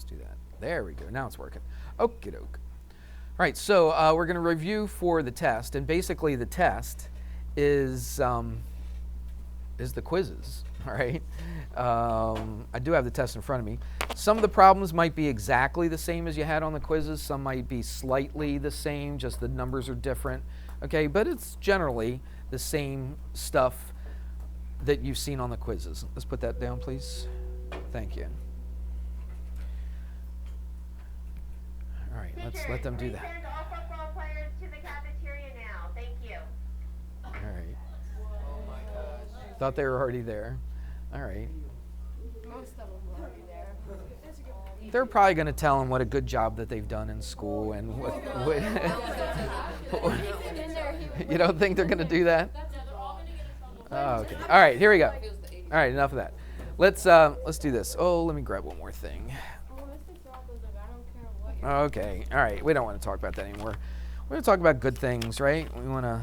do that. There we go. Now it's working. Okie doke. All right, so we're going to review for the test, and basically the test is the quizzes. All right. I do have the test in front of me. Some of the problems might be exactly the same as you had on the quizzes. Some might be slightly the same, just the numbers are different. Okay, but it's generally the same stuff that you've seen on the quizzes. Let's put that down, please. Thank you. All right, let's let them do that. Send all football players to the cafeteria now. Thank you. All right. Thought they were already there. All right. Most of them were already there. They're probably going to tell them what a good job that they've done in school and what you don't think they're going to do that? Oh, okay. All right, here we go. All right, enough of that. Let's do this. Oh, let me grab one more thing. Okay. All right. We don't want to talk about that anymore. We're going to talk about good things, right? We want to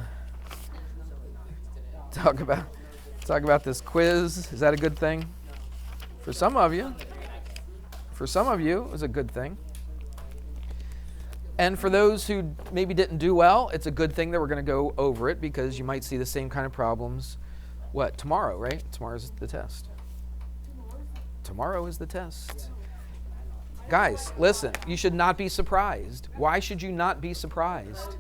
talk about this quiz. Is that a good thing? For some of you. For some of you, it was a good thing. And for those who maybe didn't do well, it's a good thing that we're going to go over it because you might see the same kind of problems. What? Tomorrow, right? Tomorrow's the test. Tomorrow is the test. Guys, listen, you should not be surprised. Why should you not be surprised?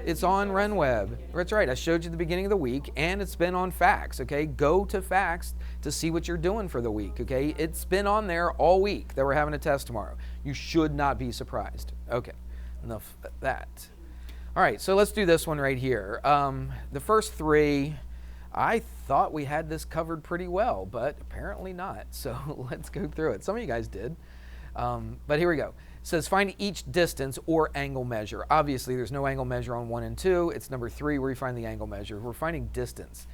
It's on RenWeb. That's right. I showed you the beginning of the week, and it's been on Facts, okay? Go to Facts to see what you're doing for the week, okay? It's been on there all week that we're having a test tomorrow. You should not be surprised. Okay, enough of that. All right, so let's do this one right here. The first three, I thought we had this covered pretty well, but apparently not. So let's go through it. Some of you guys did. But here we go. It says find each distance or angle measure. Obviously, there's no angle measure on 1 and 2. It's number 3 where you find the angle measure. We're finding distance.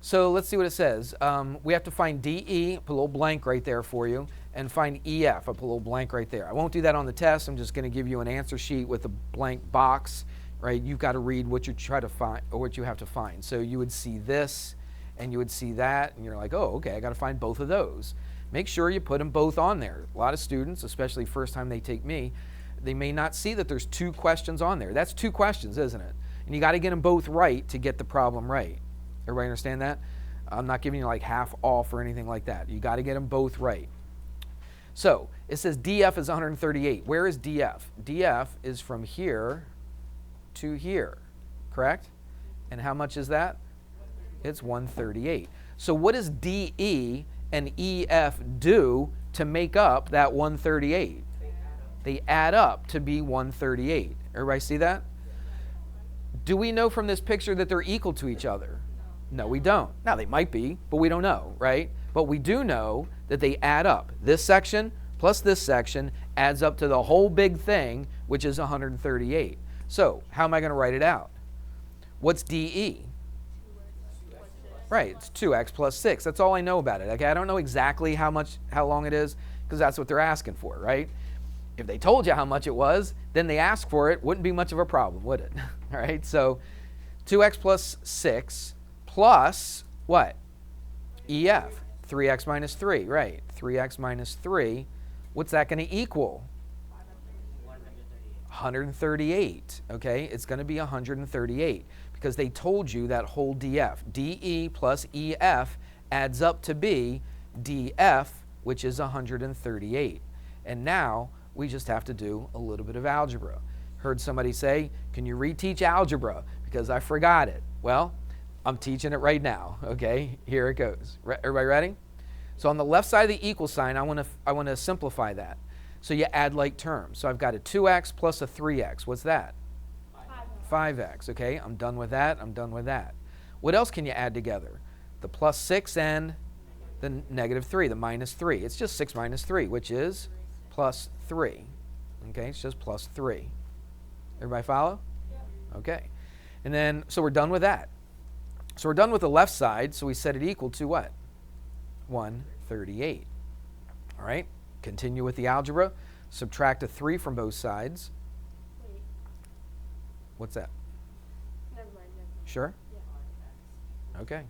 So let's see what it says. We have to find DE, put a little blank right there for you, and find EF, I put a little blank right there. I won't do that on the test. I'm just going to give you an answer sheet with a blank box, right? You've got to read what you try to find or what you have to find. So you would see this and you would see that, and you're like, oh, okay, I got to find both of those. Make sure you put them both on there. A lot of students, especially first time they take me, they may not see that there's 2 questions on there. That's 2 questions, isn't it? And you got to get them both right to get the problem right. Everybody understand that? I'm not giving you like half off or anything like that. You got to get them both right. So it says DF is 138. Where is DF? DF is from here to here, correct? And how much is that? It's 138. So what does DE and EF do to make up that 138? They add up to be 138. Everybody see that? Do we know from this picture that they're equal to each other? No, we don't. Now, they might be, but we don't know, right? But we do know that they add up. This section plus this section adds up to the whole big thing, which is 138. So, how am I going to write it out? What's DE? Right, it's 2x plus 6. That's all I know about it. Okay, I don't know exactly how long it is, because that's what they're asking for, right? If they told you how much it was, then they ask for it. Wouldn't be much of a problem, would it? All right, so 2x plus 6 plus what? EF, 3x minus 3, right? 3x minus 3. What's that going to equal? 138, okay? It's going to be 138 because they told you that whole DF. DE plus EF adds up to be DF, which is 138. And now we just have to do a little bit of algebra. Heard somebody say, can you reteach algebra? Because I forgot it. Well, I'm teaching it right now, okay? Here it goes. Everybody ready? So on the left side of the equal sign, I want to simplify that. So you add like terms. So I've got a 2x plus a 3x. What's that? 5x, okay? I'm done with that. I'm done with that. What else can you add together? The plus 6 and the negative 3, the minus 3. It's just 6 minus 3, which is plus 3. Okay, it's just plus 3. Everybody follow? Yeah. Okay. And then, so we're done with that. So we're done with the left side, so we set it equal to what? 138. All right, continue with the algebra. Subtract a 3 from both sides. Wait. What's that? Never mind. Sure? Yeah. Okay.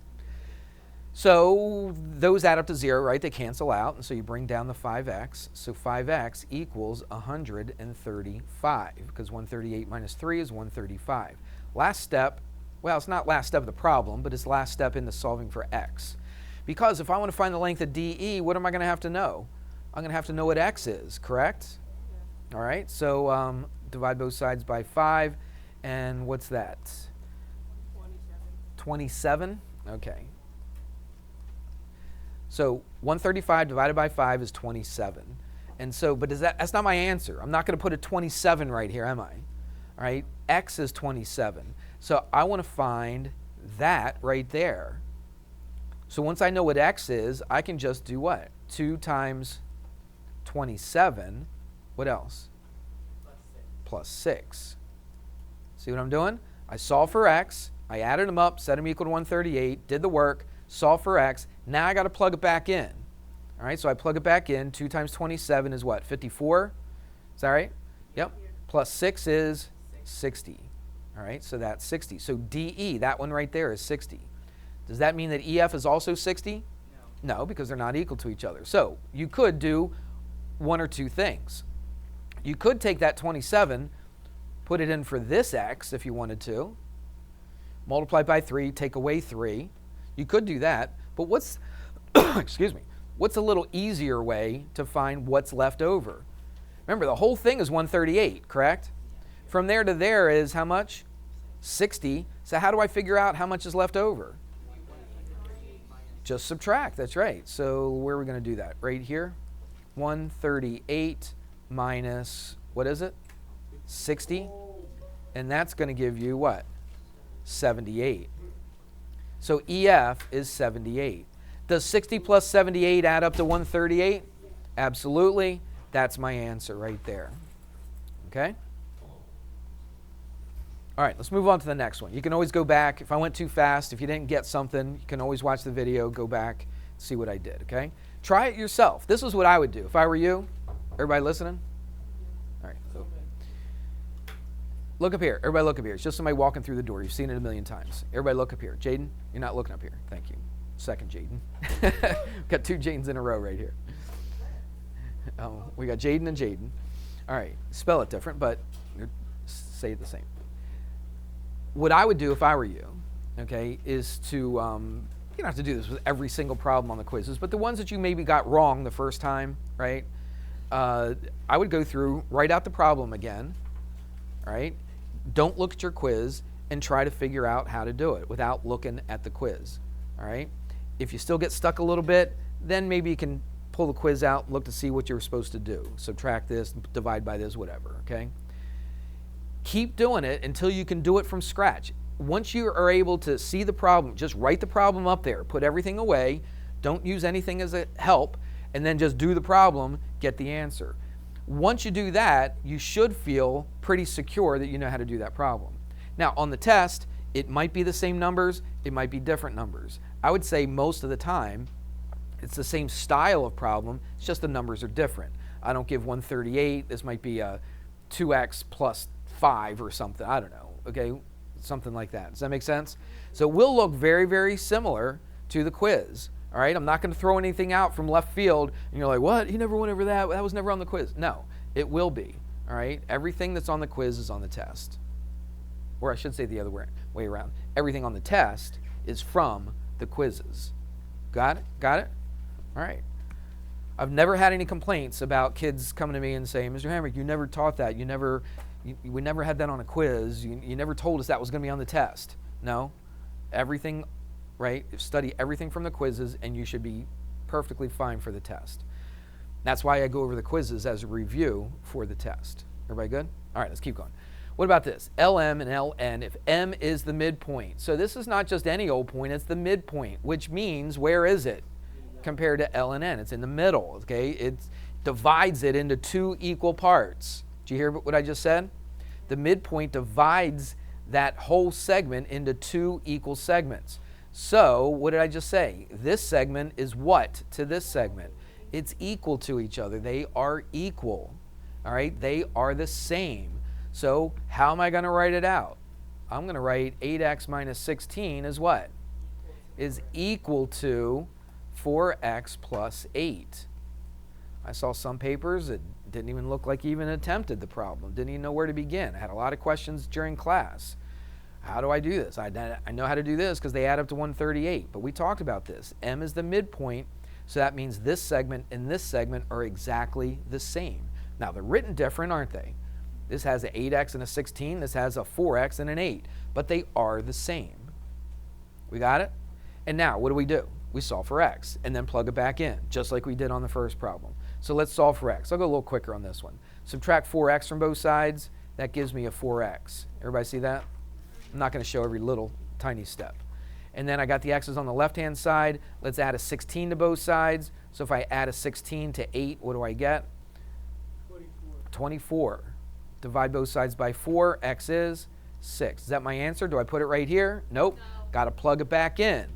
So those add up to 0, right? They cancel out, and so you bring down the 5x. So 5x equals 135, because 138 minus 3 is 135. Last step, well, it's not last step of the problem, but it's last step into solving for x. Because if I want to find the length of DE, what am I going to have to know? I'm going to have to know what x is, correct? Yeah. All right, so divide both sides by 5, and what's that? 27? Okay. So 135 divided by 5 is 27. And so, but that's not my answer. I'm not going to put a 27 right here, am I? All right, x is 27. So I want to find that right there. So once I know what x is, I can just do what? 2 times 27. What else? Plus 6. See what I'm doing? I solved for x. I added them up, set them equal to 138, did the work, solve for x. Now I got to plug it back in. All right, so I plug it back in. 2 times 27 is what? 54? Is that right? Yep. Plus 6 is 60. All right, so that's 60. So DE, that one right there, is 60. Does that mean that EF is also 60? No. No, because they're not equal to each other. So you could do one or two things. You could take that 27, put it in for this x if you wanted to, multiply by 3, take away 3. You could do that, but what's, excuse me, what's a little easier way to find what's left over? Remember, the whole thing is 138, correct? From there to there is how much? 60. So how do I figure out how much is left over? Just subtract, that's right. So where are we going to do that? Right here. 138 minus, what is it? 60. And that's going to give you what? 78. So EF is 78. Does 60 plus 78 add up to 138? Absolutely. That's my answer right there. Okay? All right, let's move on to the next one. You can always go back. If I went too fast, if you didn't get something, you can always watch the video, go back, see what I did, okay? Try it yourself. This is what I would do if I were you. Everybody listening? All right. So look up here. Everybody look up here. It's just somebody walking through the door. You've seen it a million times. Everybody look up here. Jaden, you're not looking up here. Thank you. Second Jaden. Got 2 Jadens in a row right here. We got Jaden and Jaden. All right. Spell it different, but say it the same. What I would do if I were you, okay, is to, you don't have to do this with every single problem on the quizzes, but the ones that you maybe got wrong the first time, right? I would go through, write out the problem again, right? Don't look at your quiz and try to figure out how to do it without looking at the quiz, all right? If you still get stuck a little bit, then maybe you can pull the quiz out, look to see what you were supposed to do. Subtract this, divide by this, whatever, okay? Keep doing it until you can do it from scratch. Once you are able to see the problem, just write the problem up there, put everything away, don't use anything as a help, and then just do the problem, get the answer. Once you do that, you should feel pretty secure that you know how to do that problem. Now, on the test, it might be the same numbers, it might be different numbers. I would say most of the time, it's the same style of problem, it's just the numbers are different. I don't give 138, this might be a 2x plus 5 or something, I don't know, okay, something like that. Does that make sense? So it will look very, very similar to the quiz, all right? I'm not going to throw anything out from left field, and you're like, what? You never went over that? That was never on the quiz. No, it will be, all right? Everything that's on the quiz is on the test. Or I should say the other way around. Everything on the test is from the quizzes. Got it? Got it? All right. I've never had any complaints about kids coming to me and saying, Mr. Hamrick, you never taught that. We never had that on a quiz. You never told us that was going to be on the test. No. Everything, right? Study everything from the quizzes, and you should be perfectly fine for the test. That's why I go over the quizzes as a review for the test. Everybody good? All right, let's keep going. What about this? LM and LN, if M is the midpoint. So this is not just any old point, it's the midpoint, which means where is it compared to L and N? It's in the middle, okay? It divides it into 2 equal parts. Did you hear what I just said? The midpoint divides that whole segment into 2 equal segments. So what did I just say? This segment is what to this segment? It's equal to each other. They are equal. All right? They are the same. So how am I going to write it out? I'm going to write 8x minus 16 is what? is equal to 4x plus 8. I saw some papers that didn't even look like even attempted the problem, didn't even know where to begin. I had a lot of questions during class. How do I do this? I know how to do this because they add up to 138, but we talked about this. M is the midpoint, so that means this segment and this segment are exactly the same. Now, they're written different, aren't they? This has an 8x and a 16, this has a 4x and an 8, but they are the same. We got it? And now, what do? We solve for x and then plug it back in, just like we did on the first problem. So let's solve for x. I'll go a little quicker on this one. Subtract 4x from both sides, that gives me a 4x. Everybody see that? I'm not going to show every little tiny step. And then I got the x's on the left-hand side. Let's add a 16 to both sides. So if I add a 16 to 8, what do I get? 24. Divide both sides by 4. X is 6. Is that my answer? Do I put it right here? Nope. No. Got to plug it back in.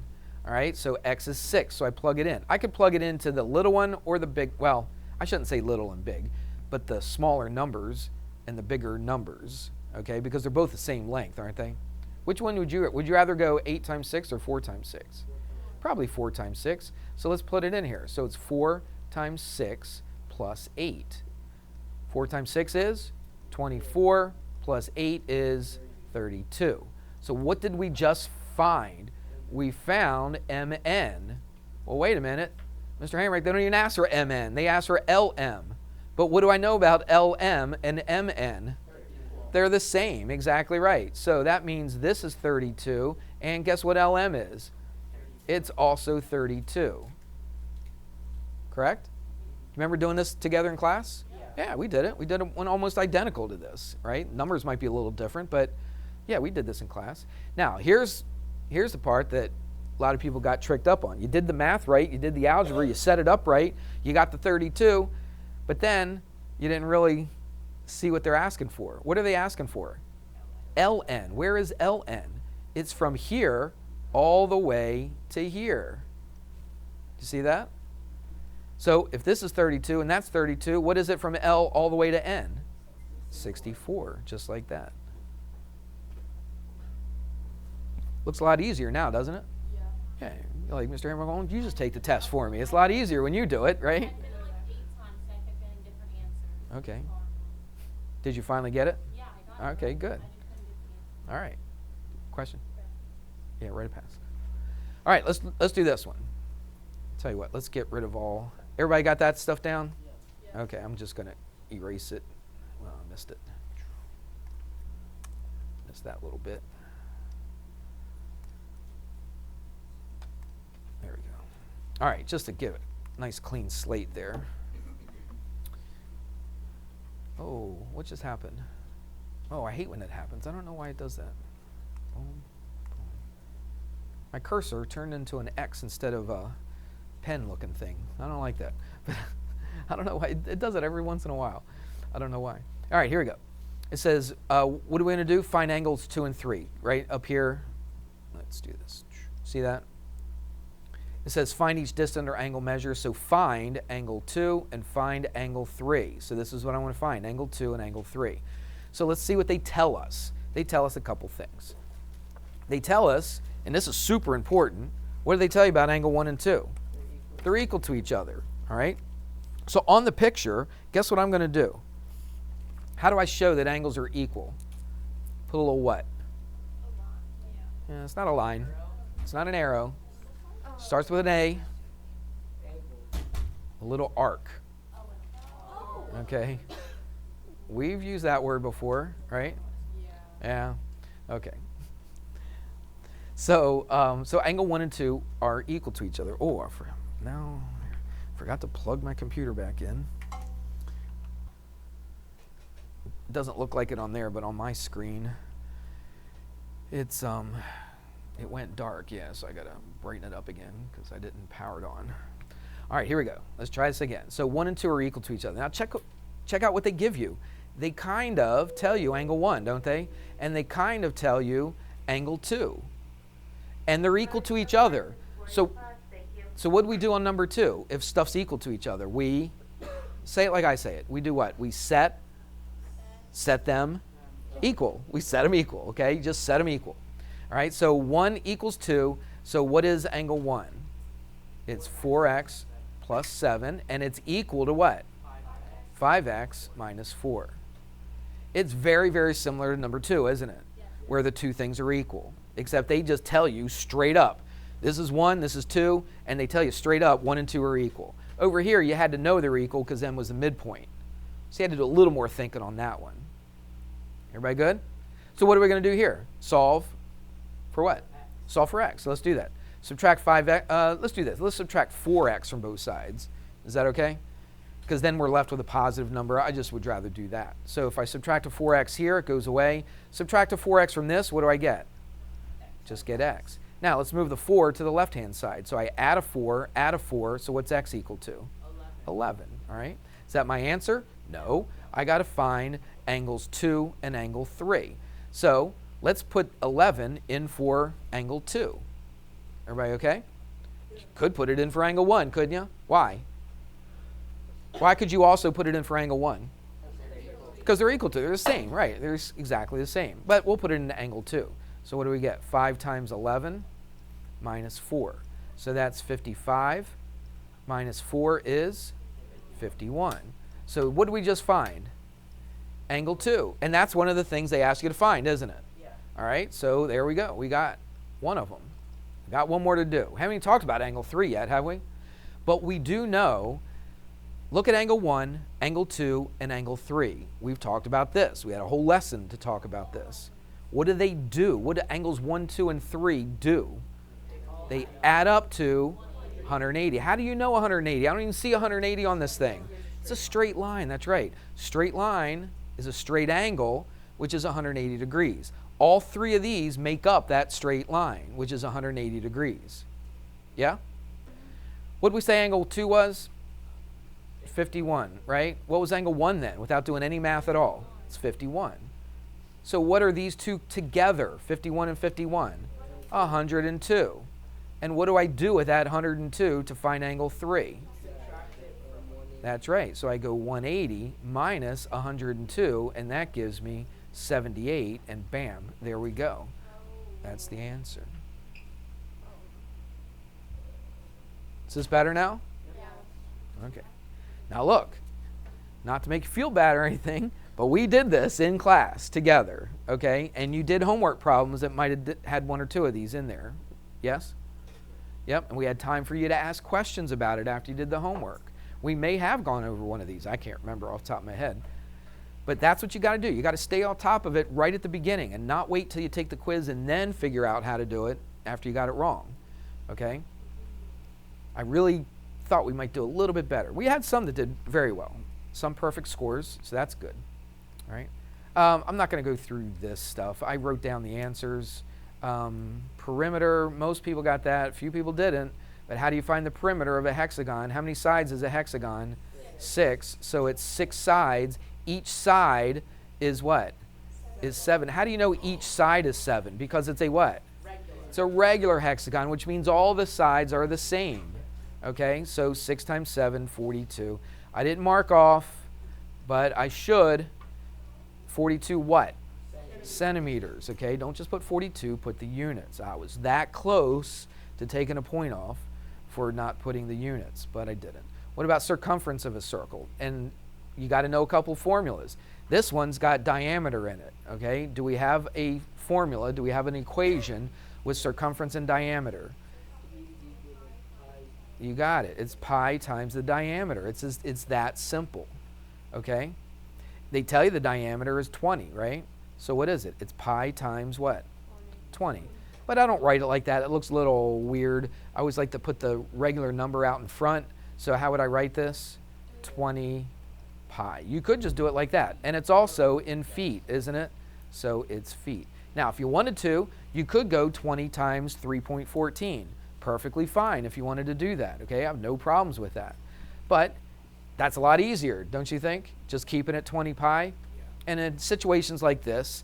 All right, so x is 6, so I plug it in. I could plug it into the little one or the big, well, I shouldn't say little and big, but the smaller numbers and the bigger numbers, okay, because they're both the same length, aren't they? Which one would you rather go 8 times 6 or 4 times 6? Probably 4 times 6, so let's put it in here. So it's 4 times 6 plus 8. 4 times 6 is 24, plus 8 is 32. So what did we just find? We found MN. Well, wait a minute. Mr. Hamrick, they don't even ask for MN. They ask for LM. But what do I know about LM and MN? They're the same. Exactly right. So that means this is 32. And guess what LM is? It's also 32. Correct? Remember doing this together in class? Yeah, we did it. We did one almost identical to this, right? Numbers might be a little different, but yeah, we did this in class. Now, here's the part that a lot of people got tricked up on. You did the math right, you did the algebra, you set it up right, you got the 32, but then you didn't really see what they're asking for. What are they asking for? LN. Where is LN? It's from here all the way to here. Do you see that? So if this is 32 and that's 32, what is it from L all the way to N? 64, just like that. Looks a lot easier now, doesn't it? Yeah. You're like, Mr. Hamrick, why don't you just take the test for me? It's a lot easier when you do it, right? I did it like 8 times. I kept getting different answers. Okay. Did you finally get it? Yeah, I got it. Okay, good. I just couldn't get the answer. All right. Question? Yeah, write a pass. All right, let's do this one. Tell you what, let's get rid of all. Everybody got that stuff down? Yeah. Okay, I'm just going to erase it. Well, I missed it. Missed that little bit. There we go. All right, just to give it a nice clean slate there. Oh, what just happened? Oh, I hate when that happens. I don't know why it does that. Boom, boom. My cursor turned into an X instead of a pen-looking thing. I don't like that. I don't know why. It does it every once in a while. I don't know why. All right, here we go. It says, what are we going to do? Find angles 2 and 3, right up here. Let's do this. See that? It says find each distant or angle measure. So find angle 2 and find angle 3. So this is what I want to find, angle 2 and angle 3. So let's see what they tell us. They tell us a couple things. They tell us, and this is super important, what do they tell you about angle 1 and 2? They're equal to each other, all right? So on the picture, guess what I'm going to do? How do I show that angles are equal? Put a little what? Yeah, it's not a line. It's not an arrow. Starts with an A. A little arc. Okay. We've used that word before, right? Yeah. Okay. So, so angle 1 and 2 are equal to each other. Oh, I forgot to plug my computer back in. It doesn't look like it on there, but on my screen, it's it went dark. Yeah, so I gotta brighten it up again because I didn't power it on. All right, here we go. Let's try this again. So 1 and 2 are equal to each other. Now check out what they give you. They kind of tell you angle 1, don't they? And they kind of tell you angle 2. And they're equal to each other. So what do we do on number 2? If stuff's equal to each other, we say it like I say it. We do what? We set them equal. We set them equal, okay? Just set them equal. All right, so 1 equals 2. So what is angle 1? It's 4x plus 7, and it's equal to what? 5x minus 4. It's very, very similar to number 2, isn't it? Where the two things are equal, except they just tell you straight up, this is 1, this is 2, and they tell you straight up 1 and 2 are equal. Over here, you had to know they were equal because m was the midpoint. So you had to do a little more thinking on that one. Everybody good? So what are we going to do here? Solve for what? Solve for x. So let's do that. Subtract 5x. Let's do this. Let's subtract 4x from both sides. Is that okay? Because then we're left with a positive number. I just would rather do that. So if I subtract a 4x here, it goes away. Subtract a 4x from this, what do I get? Just get x. Now let's move the 4 to the left-hand side. So I add a 4, so what's x equal to? 11. All right. Is that my answer? No. I got to find angles 2 and angle 3. So let's put 11 in for angle 2. Everybody okay? You could put it in for angle 1, couldn't you? Why? Why could you also put it in for angle 1? Because they're equal to. They're the same, right? They're exactly the same. But we'll put it into angle 2. So what do we get? 5 times 11 minus 4. So that's 55 minus 4 is 51. So what did we just find? Angle 2. And that's one of the things they ask you to find, isn't it? Yeah. All right, so there we go. We got one of them. We got one more to do. We haven't even talked about angle 3 yet, have we? But we do know, look at angle 1, angle 2, and angle 3. We've talked about this. We had a whole lesson to talk about this. What do they do? What do angles 1, 2, and 3 do? They add up to 180. How do you know 180? I don't even see 180 on this thing. It's a straight line, that's right. Straight line is a straight angle, which is 180 degrees. All three of these make up that straight line, which is 180 degrees. Yeah? What did we say angle 2 was? 51, right? What was angle 1 then, without doing any math at all? It's 51. So what are these two together, 51 and 51? 102. And what do I do with that 102 to find angle 3? That's right. So I go 180 minus 102, and that gives me 78, and bam, there we go. That's the answer. Is this better now? Yeah. Okay. Now look, not to make you feel bad or anything, but we did this in class together, okay? And you did homework problems that might have had 1 or 2 of these in there. Yes? Yep, and we had time for you to ask questions about it after you did the homework. We may have gone over one of these. I can't remember off the top of my head. But that's what you got to do. You got to stay on top of it right at the beginning and not wait till you take the quiz and then figure out how to do it after you got it wrong, okay? I really thought we might do a little bit better. We had some that did very well. Some perfect scores, so that's good. All right. I'm not going to go through this stuff. I wrote down the answers. Perimeter, most people got that. Few people didn't. But how do you find the perimeter of a hexagon? How many sides is a hexagon? 6. So it's 6 sides. Each side is what? Is 7. How do you know each side is 7? Because it's a what? It's a regular hexagon, which means all the sides are the same. Okay, so 6 times 7, 42. I didn't mark off, but I should. 42 what? Centimeters, okay? Don't just put 42, put the units. I was that close to taking a point off for not putting the units, but I didn't. What about circumference of a circle? And you got to know a couple formulas. This one's got diameter in it, okay? Do we have a formula? Do we have an equation with circumference and diameter? You got it. It's pi times the diameter. It's that simple, okay? They tell you the diameter is 20, right? So what is it? It's pi times what? 20. But I don't write it like that. It looks a little weird. I always like to put the regular number out in front. So how would I write this? 20 pi. You could just do it like that. And it's also in feet, isn't it? So it's feet. Now, if you wanted to, you could go 20 times 3.14. Perfectly fine if you wanted to do that, okay? I have no problems with that. But that's a lot easier, don't you think? Just keeping it 20 pi. And in situations like this,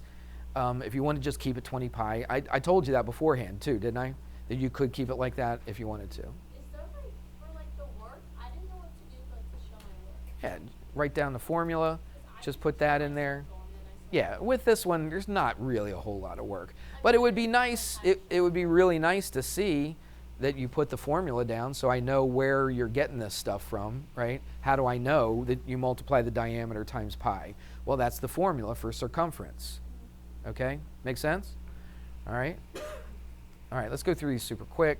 if you want to just keep it 20 pi, I told you that beforehand too, didn't I? That you could keep it like that if you wanted to. Is there like, for like the work, I didn't know what to do like to show my work. Yeah, write down the formula, just put that in there. And then I Yeah, with this one, there's not really a whole lot of work. But it would be nice, it would be really nice to see that you put the formula down so I know where you're getting this stuff from, right? How do I know that you multiply the diameter times pi? Well, that's the formula for circumference. Okay? Make sense? All right? All right, let's go through these super quick.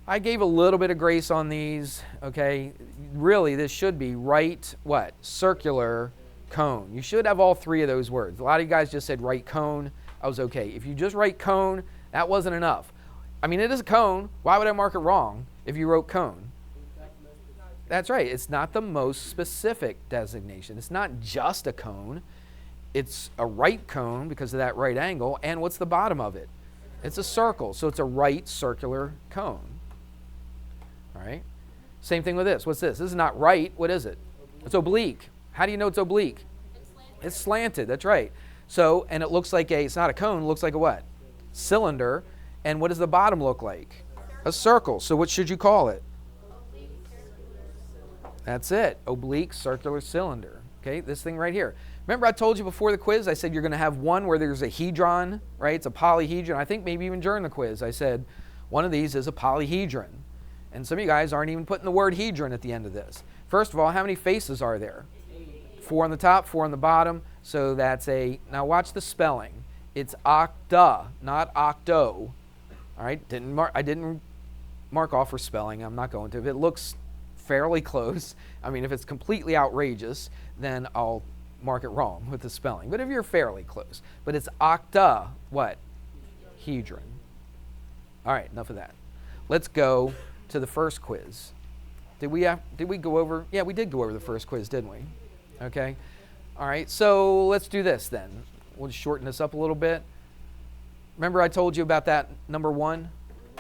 I gave a little bit of grace on these, okay? Really, this should be right, what? Circular cone. You should have all three of those words. A lot of you guys just said right cone. I was okay. If you just write cone, that wasn't enough. I mean, it is a cone. Why would I mark it wrong if you wrote cone? That's right. It's not the most specific designation. It's not just a cone. It's a right cone because of that right angle. And what's the bottom of it? It's a circle. So it's a right circular cone. All right. Same thing with this. What's this? This is not right. What is it? It's oblique. How do you know it's oblique? It's slanted. That's right. So, and it looks like it's not a cone. It looks like a what? Cylinder. And what does the bottom look like? A circle. So what should you call it? That's it. Oblique circular cylinder. Okay, this thing right here. Remember I told you before the quiz, I said you're going to have one where there's a hedron, right? It's a polyhedron. I think maybe even during the quiz I said one of these is a polyhedron. And some of you guys aren't even putting the word hedron at the end of this. First of all, how many faces are there? 4 on the top, 4 on the bottom. So that's a, now watch the spelling. It's octa, not octo. All right, I didn't mark off for spelling. I'm not going to. If it looks fairly close, I mean, if it's completely outrageous, then I'll mark it wrong with the spelling. But if you're fairly close. But it's octa, what? Hedron. All right, enough of that. Let's go to the first quiz. Did we go over? Yeah, we did go over the first quiz, didn't we? Okay. All right, so let's do this then. We'll just shorten this up a little bit. Remember I told you about that number 1?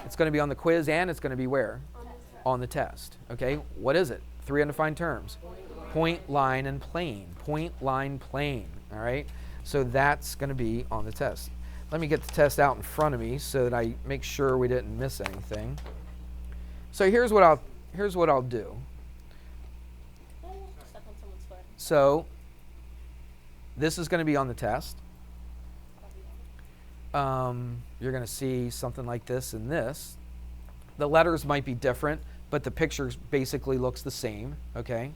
It's going to be on the quiz and it's going to be where? On the test. Okay, what is it? 3 undefined terms. Point, line, and plane. Point, line, plane. All right, so that's going to be on the test. Let me get the test out in front of me so that I make sure we didn't miss anything. So here's what I'll do. So this is going to be on the test. You're going to see something like this and this. The letters might be different, but the picture basically looks the same, okay?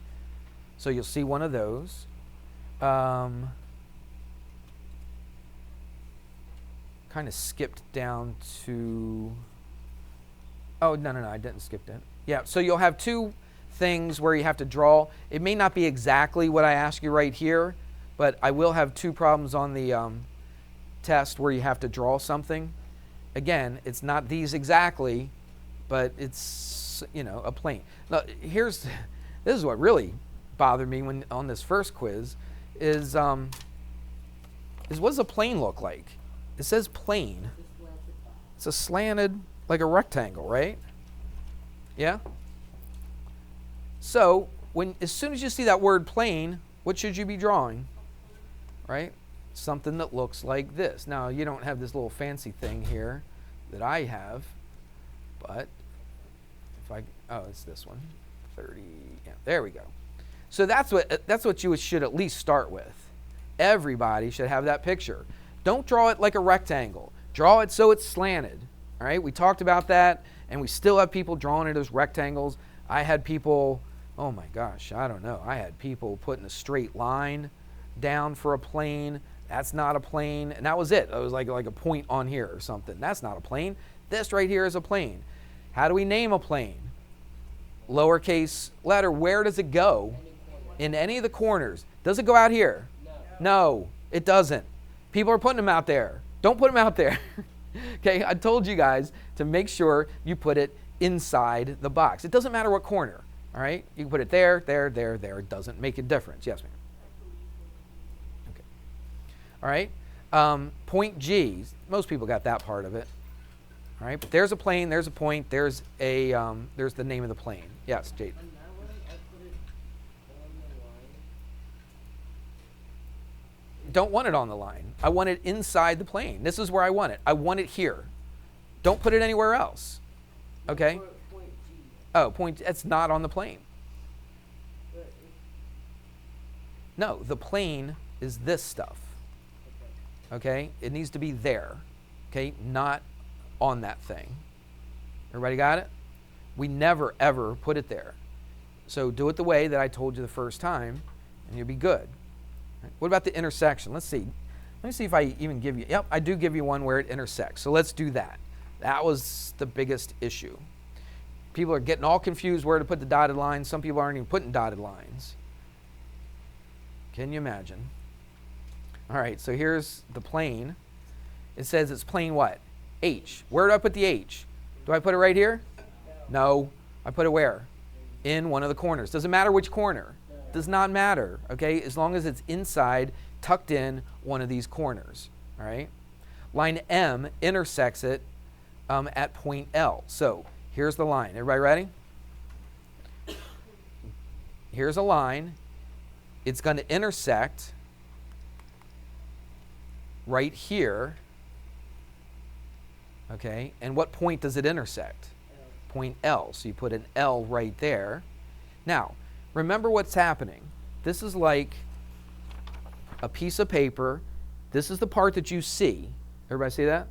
So you'll see one of those. Kind of skipped down to, oh, no, I didn't skip that. Yeah, so you'll have 2 things where you have to draw. It may not be exactly what I ask you right here, but I will have 2 problems on the test where you have to draw something. Again, it's not these exactly, but it's, you know, a plane. Now, this is what really bothered me when on this first quiz is what does a plane look like? It says plane. It's a slanted, like a rectangle, right? Yeah? So, as soon as you see that word plane, what should you be drawing? Right? Something that looks like this. Now, you don't have this little fancy thing here that I have, but if it's this one, 30, yeah, there we go. So that's what you should at least start with. Everybody should have that picture. Don't draw it like a rectangle. Draw it so it's slanted, all right? We talked about that, and we still have people drawing it as rectangles. I had people, oh my gosh, I don't know. I had people putting a straight line down for a plane. That's not a plane. And that was it. It was like a point on here or something. That's not a plane. This right here is a plane. How do we name a plane? Lowercase letter. Where does it go? In any of the corners. Does it go out here? No, it doesn't. People are putting them out there. Don't put them out there. Okay, I told you guys to make sure you put it inside the box. It doesn't matter what corner. All right? You can put it there, there, there, there. It doesn't make a difference. Yes, ma'am. All right, point G, most people got that part of it. All right, but there's a plane, there's a point, there's the name of the plane. Yes, Jade. Don't want it on the line. I want it inside the plane. This is where I want it. I want it here. Don't put it anywhere else. Okay? Oh, point, it's not on the plane. No, the plane is this stuff. Okay? It needs to be there. Okay? Not on that thing. Everybody got it? We never, ever put it there. So do it the way that I told you the first time, and you'll be good. Right? What about the intersection? Let's see. Let me see if I even give you, yep, I do give you one where it intersects. So let's do that. That was the biggest issue. People are getting all confused where to put the dotted lines. Some people aren't even putting dotted lines. Can you imagine? All right, so here's the plane. It says it's plane what? H. Where do I put the H? Do I put it right here? No. I put it where? In one of the corners. Doesn't matter which corner. Does not matter, okay? As long as it's inside, tucked in one of these corners, all right? Line M intersects it at point L. So here's the line. Everybody ready? Here's a line. It's going to intersect right here, okay? And what point does it intersect? Point L. So you put an L right there. Now, remember what's happening. This is like a piece of paper. This is the part that you see. Everybody see that?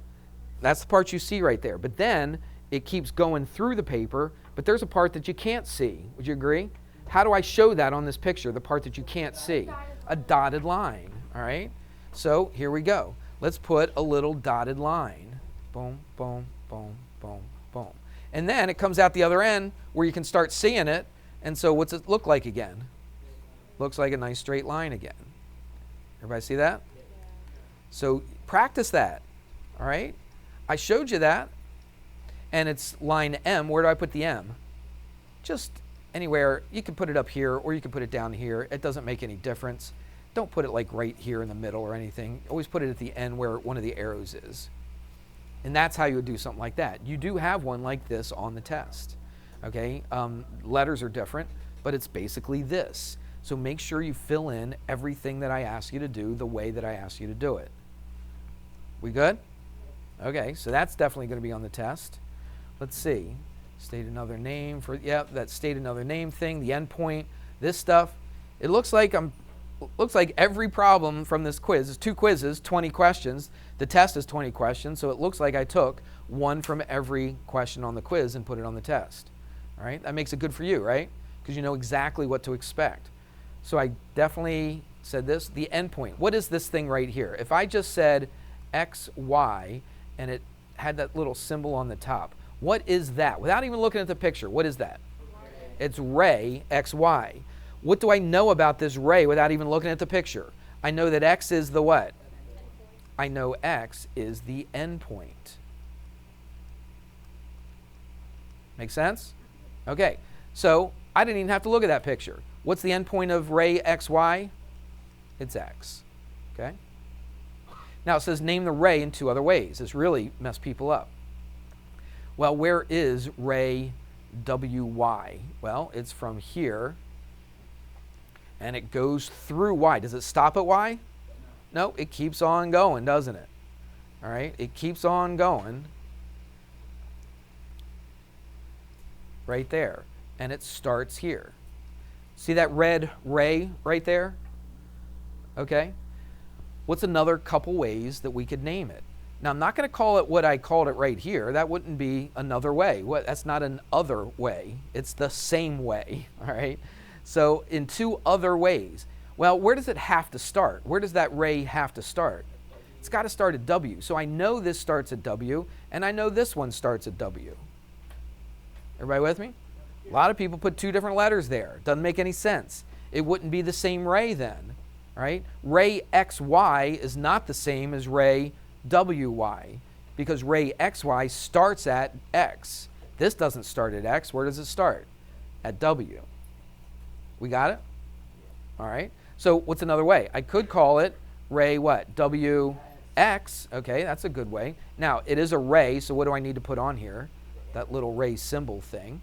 That's the part you see right there. But then it keeps going through the paper, but there's a part that you can't see. Would you agree? How do I show that on this picture, the part that you can't see? A dotted line, all right? So here we go. Let's put a little dotted line. Boom, boom, boom, boom, boom. And then it comes out the other end where you can start seeing it. And so what's it look like again? Looks like a nice straight line again. Everybody see that? So practice that, all right? I showed you that. And it's line M. Where do I put the M? Just anywhere. You can put it up here or you can put it down here. It doesn't make any difference. Don't put it like right here in the middle or anything. Always put it at the end where one of the arrows is. And that's how you would do something like that. You do have one like this on the test. Okay? Letters are different, but it's basically this. So make sure you fill in everything that I ask you to do the way that I ask you to do it. We good? Okay, so that's definitely going to be on the test. Let's see. State another name for, that state another name thing, the endpoint, this stuff. It looks like every problem from this quiz is 2 quizzes, 20 questions. The test is 20 questions, so it looks like I took one from every question on the quiz and put it on the test. All right, that makes it good for you, right? Because you know exactly what to expect. So I definitely said this, the endpoint. What is this thing right here? If I just said X, Y, and it had that little symbol on the top, what is that? Without even looking at the picture, what is that? It's ray, X, Y. What do I know about this ray without even looking at the picture? I know that X is the what? I know X is the endpoint. Make sense? Okay, so I didn't even have to look at that picture. What's the endpoint of ray XY? It's X. Okay? Now it says name the ray in 2 other ways. This really messed people up. Well, where is ray WY? Well, it's from here and it goes through Y. Does it stop at Y? No, it keeps on going, doesn't it? All right, it keeps on going right there, and it starts here. See that red ray right there? Okay. What's another couple ways that we could name it? Now, I'm not going to call it what I called it right here. That wouldn't be another way. That's not an other way. It's the same way, all right? So in 2 other ways. Well, where does it have to start? Where does that ray have to start? It's got to start at W. So I know this starts at W, and I know this one starts at W. Everybody with me? A lot of people put 2 different letters there. Doesn't make any sense. It wouldn't be the same ray then, right? Ray XY is not the same as ray WY because ray XY starts at X. This doesn't start at X. Where does it start? At W. We got it? All right. So what's another way? I could call it ray what? WX. Okay, that's a good way. Now, it is a ray, so what do I need to put on here? That little ray symbol thing.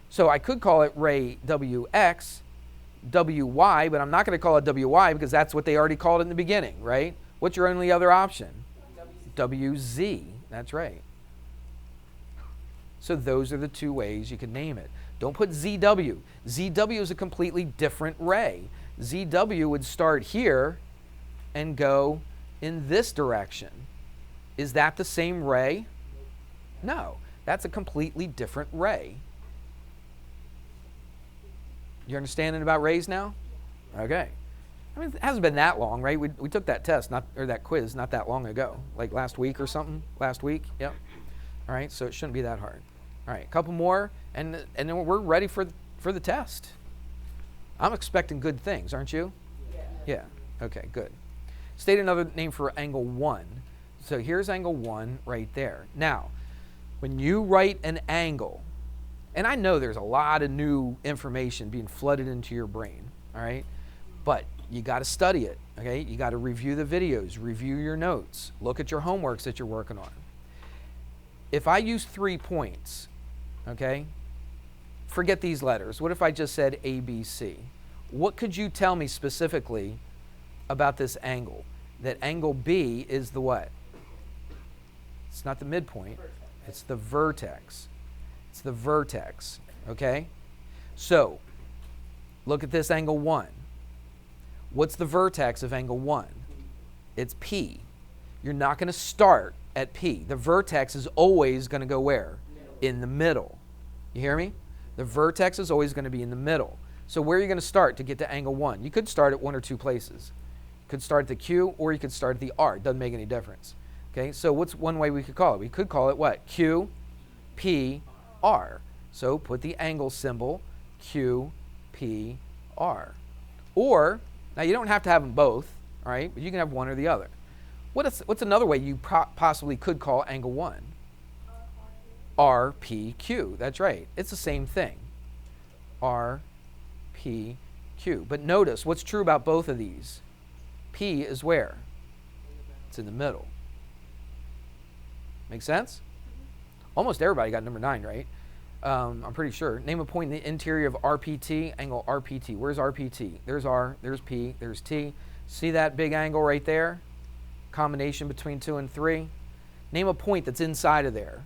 So I could call it ray WX, WY, but I'm not going to call it WY because that's what they already called it in the beginning, right? What's your only other option? WZ. That's right. So those are the 2 ways you can name it. Don't put ZW. ZW is a completely different ray. ZW would start here and go in this direction. Is that the same ray? No, that's a completely different ray. You understanding about rays now? Okay. I mean, it hasn't been that long, right? We took that test, or that quiz, not that long ago, like last week or something. Last week, yep. All right, so it shouldn't be that hard. All right, a couple more, and then we're ready for the test. I'm expecting good things, aren't you? Yeah. Okay, good. State another name for angle 1. So here's angle 1 right there. Now, when you write an angle, and I know there's a lot of new information being flooded into your brain, all right? But you got to study it, okay? You got to review the videos, review your notes, look at your homeworks that you're working on. If I use 3 points, okay, forget these letters. What if I just said ABC? What could you tell me specifically about this angle? That angle B is the what? It's not the midpoint. It's the vertex. It's the vertex, okay? So, look at this angle 1. What's the vertex of angle 1? It's P. You're not going to start at P. The vertex is always going to go where? In the middle. You hear me? The vertex is always going to be in the middle. So where are you going to start to get to angle 1? You could start at one or two places. You could start at the Q or you could start at the R. It doesn't make any difference. Okay, so what's one way we could call it? We could call it what? Q, P, R. So put the angle symbol Q, P, R. Or, now you don't have to have them both, all right? But you can have one or the other. What's another way you possibly could call angle 1? R, P, Q. That's right. It's the same thing. R, P, Q. But notice what's true about both of these. P is where? It's in the middle. Make sense? Almost everybody got number 9 right. I'm pretty sure. Name a point in the interior of RPT, angle RPT. Where's RPT? There's R, there's P, there's T. See that big angle right there? Combination between 2 and 3. Name a point that's inside of there.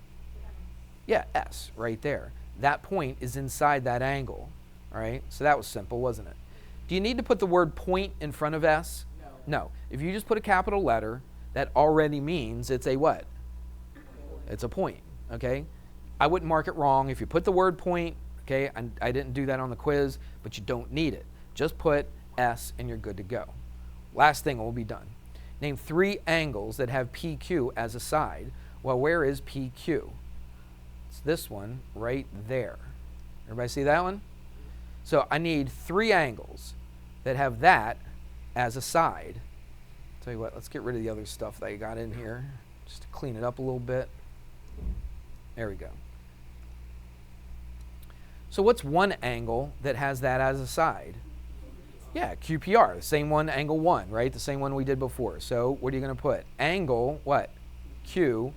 Yeah, S, right there. That point is inside that angle. All right, so that was simple, wasn't it? Do you need to put the word point in front of S? No. If you just put a capital letter, that already means it's a what? It's a point, okay? I wouldn't mark it wrong if you put the word point, okay? I didn't do that on the quiz, but you don't need it. Just put S and you're good to go. Last thing, we'll be done. Name 3 angles that have PQ as a side. Well, where is PQ? It's this one right there. Everybody see that one? So I need 3 angles that have that as a side. Tell you what, let's get rid of the other stuff that I got in here just to clean it up a little bit. There we go. So what's one angle that has that as a side? Yeah, QPR, the same one, angle 1, right? The same one we did before. So what are you going to put? Angle, what? QPR.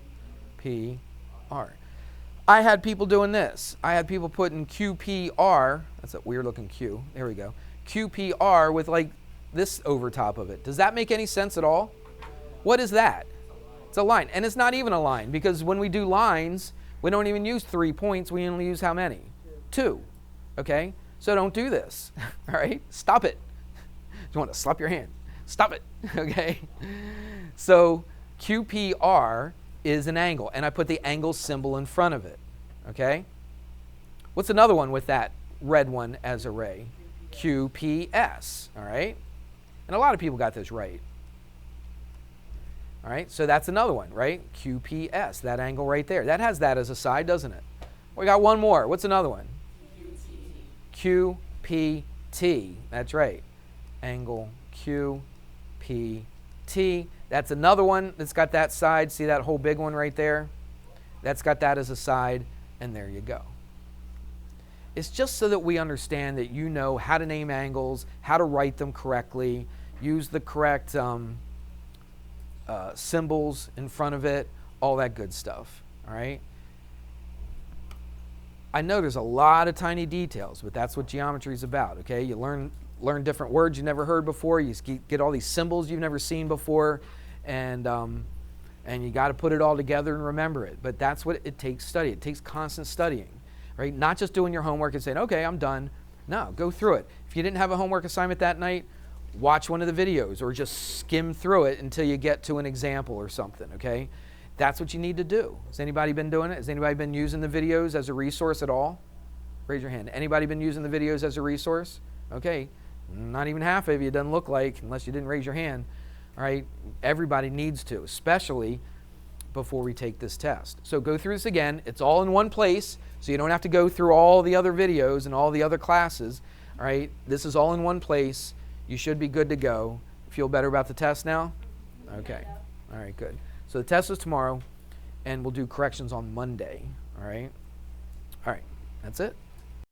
I had people doing this. I had people putting QPR, that's a weird looking Q, there we go. QPR with like this over top of it. Does that make any sense at all? What is that? It's a line, and it's not even a line because when we do lines, we don't even use 3 points, we only use how many? 2, okay? So don't do this, all right? Stop it. You want to slap your hand. Stop it, okay? So QPR is an angle, and I put the angle symbol in front of it, okay? What's another one with that red one as a ray? QPS, all right? And a lot of people got this right. All right, so that's another one, right? QPS, that angle right there. That has that as a side, doesn't it? We got one more. What's another one? QPT, that's right. Angle QPT. That's another one that's got that side. See that whole big one right there? That's got that as a side, and there you go. It's just so that we understand that you know how to name angles, how to write them correctly, use the correct symbols in front of it, all that good stuff, all right? I know there's a lot of tiny details, but that's what geometry is about, okay? You learn different words you never heard before, you get all these symbols you've never seen before, and you got to put it all together and remember it. But that's what it takes study. It takes constant studying, right? Not just doing your homework and saying, okay, I'm done. No, go through it. If you didn't have a homework assignment that night, watch one of the videos or just skim through it until you get to an example or something, okay? That's what you need to do. Has anybody been doing it? Has anybody been using the videos as a resource at all? Raise your hand. Anybody been using the videos as a resource? Okay, not even half of you, doesn't look like, unless you didn't raise your hand. All right, everybody needs to, especially before we take this test. So go through this again. It's all in one place, so you don't have to go through all the other videos and all the other classes. All right, this is all in one place. You should be good to go. Feel better about the test now? Okay. All right, good. So the test is tomorrow, and we'll do corrections on Monday. All right? All right, that's it.